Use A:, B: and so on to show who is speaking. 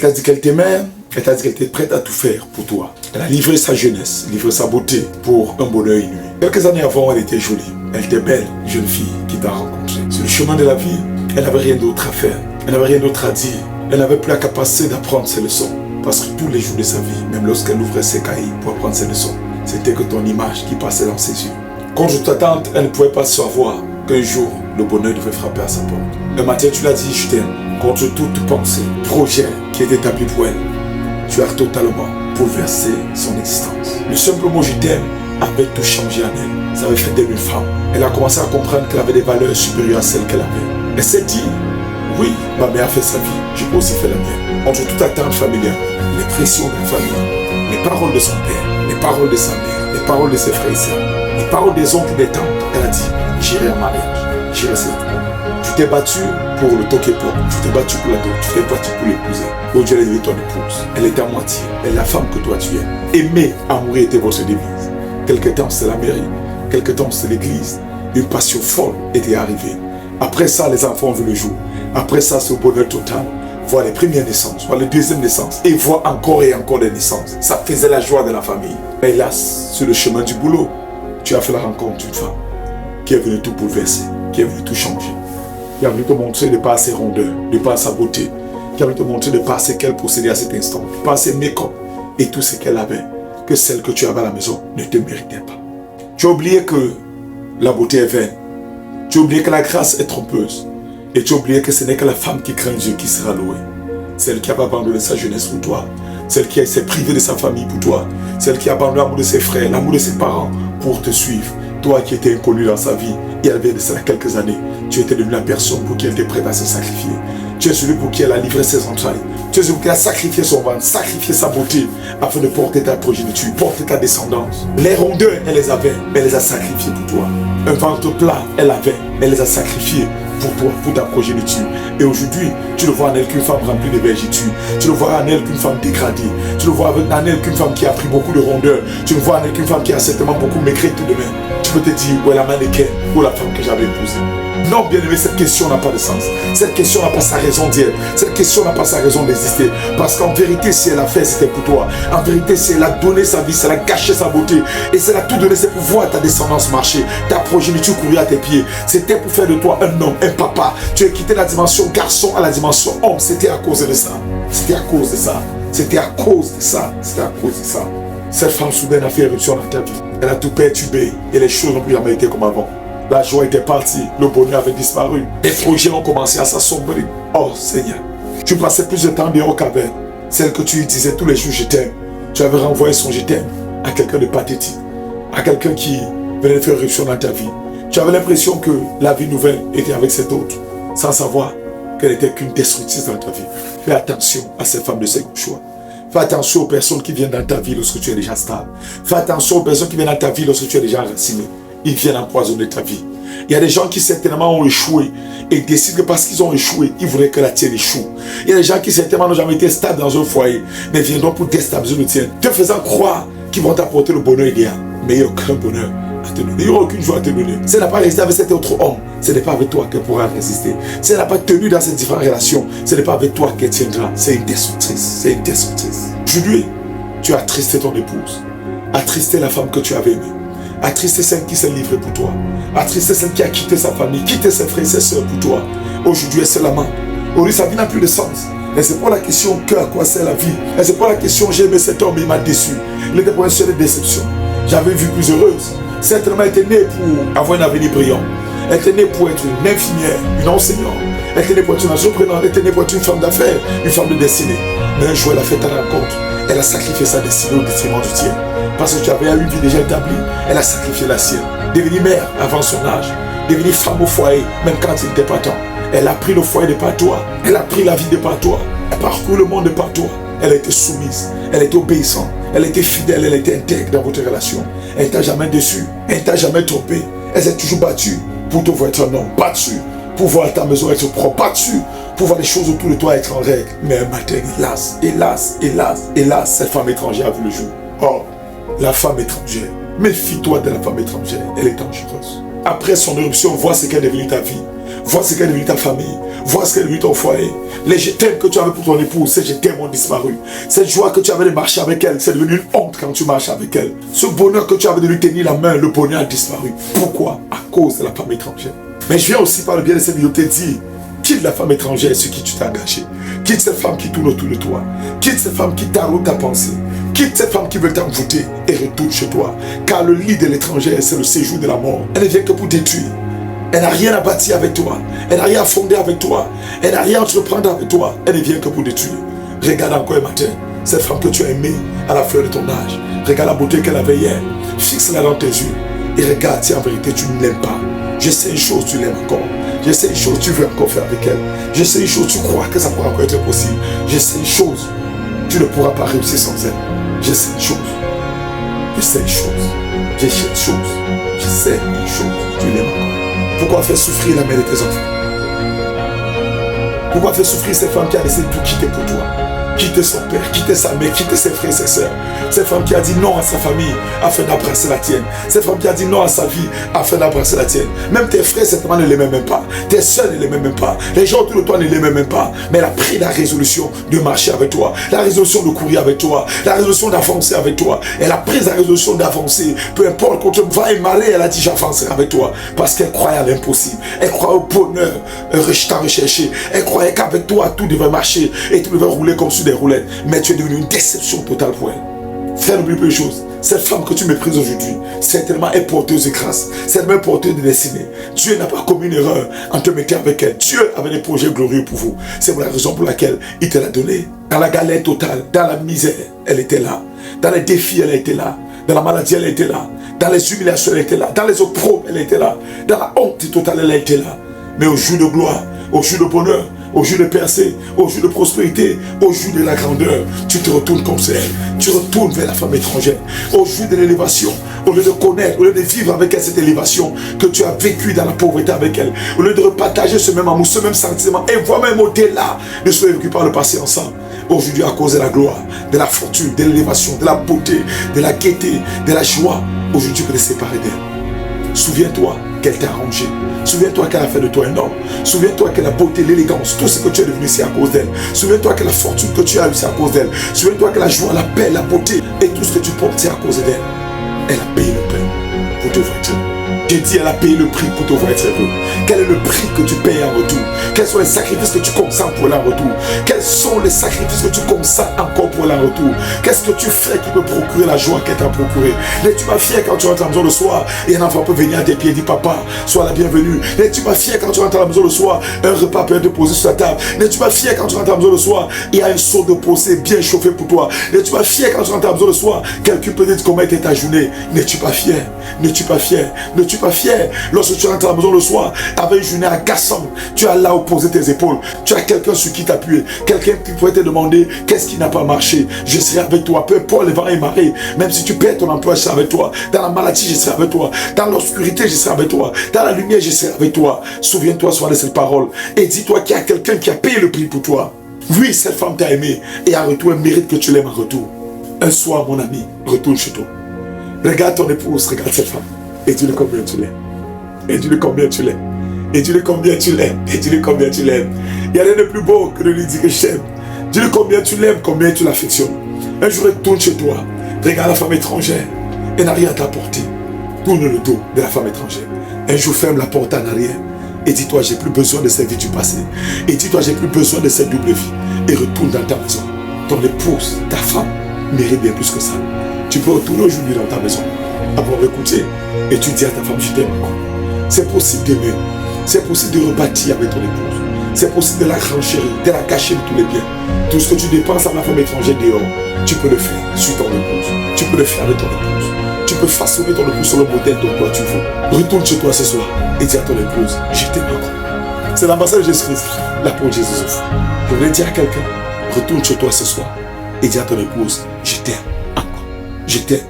A: t'a dit qu'elle t'aimait, elle t'a dit qu'elle était prête à tout faire pour toi. Elle a livré sa jeunesse, livré sa beauté pour un bonheur inouï. Quelques années avant, elle était jolie. Elle était belle, jeune fille qui t'a rencontré. Sur le chemin de la vie, elle n'avait rien d'autre à faire. Elle n'avait rien d'autre à dire. Elle n'avait plus la capacité d'apprendre ses leçons. Parce que tous les jours de sa vie, même lorsqu'elle ouvrait ses cahiers pour apprendre ses leçons, c'était que ton image qui passait dans ses yeux. Contre toute attente, elle ne pouvait pas savoir qu'un jour, le bonheur devait frapper à sa porte. Un matin, tu l'as dit, je t'aime. Contre toute pensée, projet qui était établi pour elle, tu as totalement bouleversé son existence. Le simple mot je t'aime avait tout changé en elle. Ça avait fait d'elle une femme. Elle a commencé à comprendre qu'elle avait des valeurs supérieures à celles qu'elle avait. Elle s'est dit, oui, ma mère a fait sa vie, je peux aussi faire la mienne. Entre toute attente familiale, les pressions de la famille, les paroles de son père, les paroles de sa mère, les paroles de ses frères et sœurs, les paroles des oncles et des tantes, elle a dit, j'irai en mariage, j'irai cette fois. Tu t'es battu pour le toquepo, tu t'es battu pour la dot, tu t'es battu pour l'épouser. Aujourd'hui, elle est devenue ton épouse. Elle est à moitié. Elle est la femme que toi tu es. Aimer, amour était votre devise. Quelque temps, c'est la mairie. Quelque temps, c'est l'église. Une passion folle était arrivée. Après ça, les enfants ont vu le jour. Après ça, c'est le bonheur total. Voir les premières naissances, voir les deuxièmes naissances. Et voir encore et encore des naissances. Ça faisait la joie de la famille. Mais hélas, sur le chemin du boulot, tu as fait la rencontre d'une femme qui est venue tout bouleverser, qui est venue tout changer. Qui a voulu te montrer de par ses rondeurs, de par sa beauté, qui a voulu te montrer de par ce qu'elle possédait à cet instant, de par ses make-up et tout ce qu'elle avait, que celle que tu avais à la maison ne te méritait pas. Tu as oublié que la beauté est vaine, tu as oublié que la grâce est trompeuse, et tu as oublié que ce n'est que la femme qui craint Dieu qui sera louée. Celle qui a abandonné sa jeunesse pour toi, celle qui s'est privée de sa famille pour toi, celle qui a abandonné l'amour de ses frères, l'amour de ses parents pour te suivre. Toi qui étais inconnu dans sa vie, et elle avait de cela quelques années, tu étais devenu la personne pour qui elle était prête à se sacrifier. Tu es celui pour qui elle a livré ses entrailles. Tu es celui pour qui elle a sacrifié son ventre, sacrifié sa beauté, afin de porter ta progéniture, porter ta descendance. Les rondeurs, elle les avait, mais elle les a sacrifiées pour toi. Un ventre plat, elle avait, elle les a sacrifiés pour toi, pour ta progéniture. Et aujourd'hui, tu ne vois en elle qu'une femme remplie de vergitude. Tu ne vois en elle qu'une femme dégradée. Tu ne vois en elle qu'une femme qui a pris beaucoup de rondeur. Tu ne vois en elle qu'une femme qui a certainement beaucoup maigri tout de même. Tu peux te dire, où est la mannequin, où est la femme que j'avais épousée? Non, bien aimé, cette question n'a pas de sens. Cette question n'a pas sa raison d'être. Cette question n'a pas sa raison d'exister. Parce qu'en vérité, si elle a fait, c'était pour toi. En vérité, si elle a donné sa vie, si elle a gâché sa beauté, et si elle a tout donné, c'est pour voir ta descendance marcher, ta progéniture courir à tes pieds. C'était pour faire de toi un homme, un papa. Tu as quitté la dimension garçon à la dimension homme. C'était à cause de ça. C'était à cause de ça. C'était à cause de ça. C'était à cause de ça. Cette femme soudaine a fait éruption dans ta vie. Elle a tout perturbé et les choses n'ont plus jamais été comme avant. La joie était partie, le bonheur avait disparu. Les projets ont commencé à s'assombrir. Oh Seigneur, tu passais plus de temps dehors qu'avec celle que tu lui disais tous les jours je t'aime. Tu avais renvoyé son je t'aime à quelqu'un de pathétique, à quelqu'un qui venait de faire éruption dans ta vie. Tu avais l'impression que la vie nouvelle était avec cet autre, sans savoir qu'elle n'était qu'une destructrice dans ta vie. Fais attention à ces femmes de second choix. Fais attention aux personnes qui viennent dans ta vie lorsque tu es déjà stable. Fais attention aux personnes qui viennent dans ta vie lorsque tu es déjà enraciné. Ils viennent empoisonner ta vie. Il y a des gens qui certainement ont échoué et décident que parce qu'ils ont échoué, ils voudraient que la tienne échoue. Il y a des gens qui certainement n'ont jamais été stables dans un foyer, mais viendront pour déstabiliser le tien, te faisant croire qu'ils vont t'apporter le bonheur idéal. Mais il n'y a aucun bonheur à te donner. Il n'y aura aucune joie à te donner. Si elle n'a pas résisté avec cet autre homme, ce n'est pas avec toi qu'elle pourra résister. Si elle n'a pas tenu dans ces différentes relations, ce n'est pas avec toi qu'elle tiendra. C'est une destructrice. C'est une destructrice. Aujourd'hui, tu as attristé ton épouse, attristé la femme que tu avais aimée, attristé celle qui s'est livrée pour toi, attristé celle qui a quitté sa famille, quitté ses frères et ses soeurs pour toi. Aujourd'hui, elle se lamente. Aujourd'hui, sa vie n'a plus de sens. Et c'est pas la question que à quoi c'est la vie. Et c'est pas la question j'ai aimé cet homme, il m'a déçu. Il était pour un seul de déception. J'avais une vie plus heureuse. Certainement, elle était née pour avoir un avenir brillant. Elle était née pour être une infirmière, une enseignante. Elle était née pour être une entrepreneur. Elle était née pour être une femme d'affaires, une femme de destinée. Mais un jour, elle a fait ta rencontre. Elle a sacrifié sa destinée au détriment du tien. Parce que tu avais une vie déjà établie. Elle a sacrifié la sienne. Devenue mère avant son âge. Devenue femme au foyer, même quand il n'était pas temps. Elle a pris le foyer de par toi. Elle a pris la vie de par toi. Elle parcourt le monde de par toi. Elle a été soumise. Elle a été obéissante. Elle a été fidèle. Elle a été intègre dans votre relation. Elle ne t'a jamais déçu. Elle ne t'a jamais trompé. Elle s'est toujours battue pour te voir être un homme. Battue pour voir ta maison être propre. Battue pour voir les choses autour de toi être en règle. Mais un matin, hélas, hélas, hélas, hélas, cette femme étrangère a vu le jour. Oh, la femme étrangère. Méfie-toi de la femme étrangère. Elle est dangereuse. Après son éruption, vois ce qu'est devenu ta vie. Vois ce qu'est devenu ta famille. Vois ce qu'est devenu ton foyer. Les je t'aime que tu avais pour ton épouse, ces je t'aime ont disparu. Cette joie que tu avais de marcher avec elle, c'est devenu une honte quand tu marches avec elle. Ce bonheur que tu avais de lui tenir la main, le bonheur a disparu. Pourquoi? À cause de la femme étrangère. Mais je viens aussi par le bien de cette vidéo te dire, quitte la femme étrangère sur qui tu t'es engagé. Quitte cette femme qui tourne autour de toi. Quitte cette femme qui t'arrête ta pensée. Quitte cette femme qui veut t'envoûter et retourne chez toi. Car le lit de l'étranger, c'est le séjour de la mort. Elle ne vient que pour détruire. Elle n'a rien à bâtir avec toi. Elle n'a rien à fonder avec toi. Elle n'a rien à entreprendre avec toi. Elle ne vient que pour détruire. Regarde encore un matin cette femme que tu as aimée à la fleur de ton âge. Regarde la beauté qu'elle avait hier. Fixe-la dans tes yeux. Et regarde si en vérité tu ne l'aimes pas. Je sais une chose, tu l'aimes encore. Je sais une chose, tu veux encore faire avec elle. Je sais une chose, tu crois que ça pourra encore être possible. Je sais une chose, tu ne pourras pas réussir sans elle. Je sais une chose. Je sais une chose. Je sais une chose. Je sais une chose, tu l'aimes encore. Pourquoi faire souffrir la mère de tes enfants? Pourquoi faire souffrir cette femme qui a laissé tout quitter pour toi? Quitter son père, quitter sa mère, quitter ses frères et ses sœurs. Cette femme qui a dit non à sa famille afin d'embrasser la tienne. Cette femme qui a dit non à sa vie afin d'embrasser la tienne. Même tes frères certainement ne l'aimaient même pas. Tes sœurs ne l'aimaient même pas. Les gens autour de toi ne l'aimaient même pas. Mais elle a pris la résolution de marcher avec toi. La résolution de courir avec toi. La résolution d'avancer avec toi. Elle a pris la résolution d'avancer. Peu importe quand tu vas et malheur, elle a dit j'avancerai avec toi. Parce qu'elle croyait à l'impossible. Elle croyait au bonheur tant recherché. Elle croyait qu'avec toi tout devait marcher et tout devait rouler comme sur des roulettes, mais tu es devenu une déception totale pour elle. Frère, n'oublie pas une chose, cette femme que tu méprises aujourd'hui, certainement est porteuse de grâce, certainement porteuse de destinée. Dieu n'a pas commis une erreur en te mettant avec elle. Dieu avait des projets glorieux pour vous. C'est la raison pour laquelle il te l'a donné. Dans la galère totale, dans la misère, elle était là. Dans les défis, elle était là. Dans la maladie, elle était là. Dans les humiliations, elle était là. Dans les opprobes, elle était là. Dans la honte totale, elle était là. Mais au jour de gloire, au jour de bonheur, au jour de percée, au jour de prospérité, au jour de la grandeur, tu te retournes comme c'est elle. Tu retournes vers la femme étrangère. Au jour de l'élévation, au lieu de connaître, au lieu de vivre avec elle cette élévation que tu as vécu dans la pauvreté avec elle, au lieu de repartager ce même amour, ce même sentiment, et voir même au-delà de ce vécu par le passé ensemble. Aujourd'hui, à cause de la gloire, de la fortune, de l'élévation, de la beauté, de la gaieté, de la joie, aujourd'hui tu peux te séparer d'elle. Souviens-toi qu'elle t'a arrangé. Souviens-toi qu'elle a fait de toi un homme. Souviens-toi que la beauté, l'élégance, tout ce que tu es devenu, c'est à cause d'elle. Souviens-toi que la fortune que tu as eue, c'est à cause d'elle. Souviens-toi que la joie, la paix, la beauté et tout ce que tu portes, c'est à cause d'elle. Elle a payé le prix pour te voir être heureux. J'ai dit, elle a payé le prix pour te voir être heureux. Quel est le prix que tu payes en retour? Quels sont les sacrifices que tu consens pour elle en retour? Quels sont les sacrifices que tu consens encore pour elle en retour? Qu'est-ce que tu fais qui peut procurer la joie qu'elle t'a procurée? N'es-tu pas fier quand tu rentres à la maison le soir et un enfant peut venir à tes pieds et dire papa, sois la bienvenue? N'es-tu pas fier quand tu rentres à la maison le soir, un repas peut être posé sur la table? N'es-tu pas fier quand tu rentres à la maison le soir, il y a un seau de posé bien chauffé pour toi? N'es-tu pas fier quand tu rentres à la maison le soir, quelqu'un peut dire comment était ta journée? N'es-tu pas fier? N'es-tu pas fier? N'es-tu pas fier lorsque tu rentres à la maison le soir avec une journée agaçante, tu as là où poser tes épaules, tu as quelqu'un sur qui t'appuyer, quelqu'un qui pourrait te demander qu'est-ce qui n'a pas marché? Je serai avec toi, peu importe les vents et marées, même si tu perds ton emploi, je serai avec toi. Dans la maladie, je serai avec toi. Dans l'obscurité, je serai avec toi. Dans la lumière, je serai avec toi. Souviens-toi soir de cette parole et dis-toi qu'il y a quelqu'un qui a payé le prix pour toi. Oui, cette femme t'a aimé et en retour, elle mérite que tu l'aimes en retour. Un soir, mon ami, retourne chez toi. Regarde ton épouse, regarde cette femme et dis-le combien tu l'aimes. Et dis-le combien tu l'aimes. Et dis-le combien tu l'aimes. Et dis-le combien tu l'aimes. Il n'y a rien de plus beau que de lui dire que je t'aime. Dis-le combien tu l'aimes, combien tu l'affectionnes. Un jour, retourne chez toi. Regarde la femme étrangère. Elle n'a rien à t'apporter. Tourne le dos de la femme étrangère. Un jour, ferme la porte en arrière. Et dis-toi, j'ai plus besoin de cette vie du passé. Et dis-toi, j'ai plus besoin de cette double vie. Et retourne dans ta maison. Ton épouse, ta femme, mérite bien plus que ça. Tu peux retourner aujourd'hui dans ta maison, avoir écouté, et tu dis à ta femme, je t'aime encore. C'est possible d'aimer. C'est possible de rebâtir avec ton épouse. C'est possible de la renchérir, de la cacher de tous les biens. Tout ce que tu dépenses à la femme étrangère dehors, tu peux le faire sur ton épouse. Tu peux le faire avec ton épouse. Tu peux façonner ton épouse sur le modèle dont toi tu veux. Retourne chez toi ce soir et dis à ton épouse, je t'aime encore. C'est l'ambassade de Jésus-Christ, l'apôtre Jésus. Je voulais dire à quelqu'un, retourne chez toi ce soir et dis à ton épouse, je t'aime encore. Je t'aime.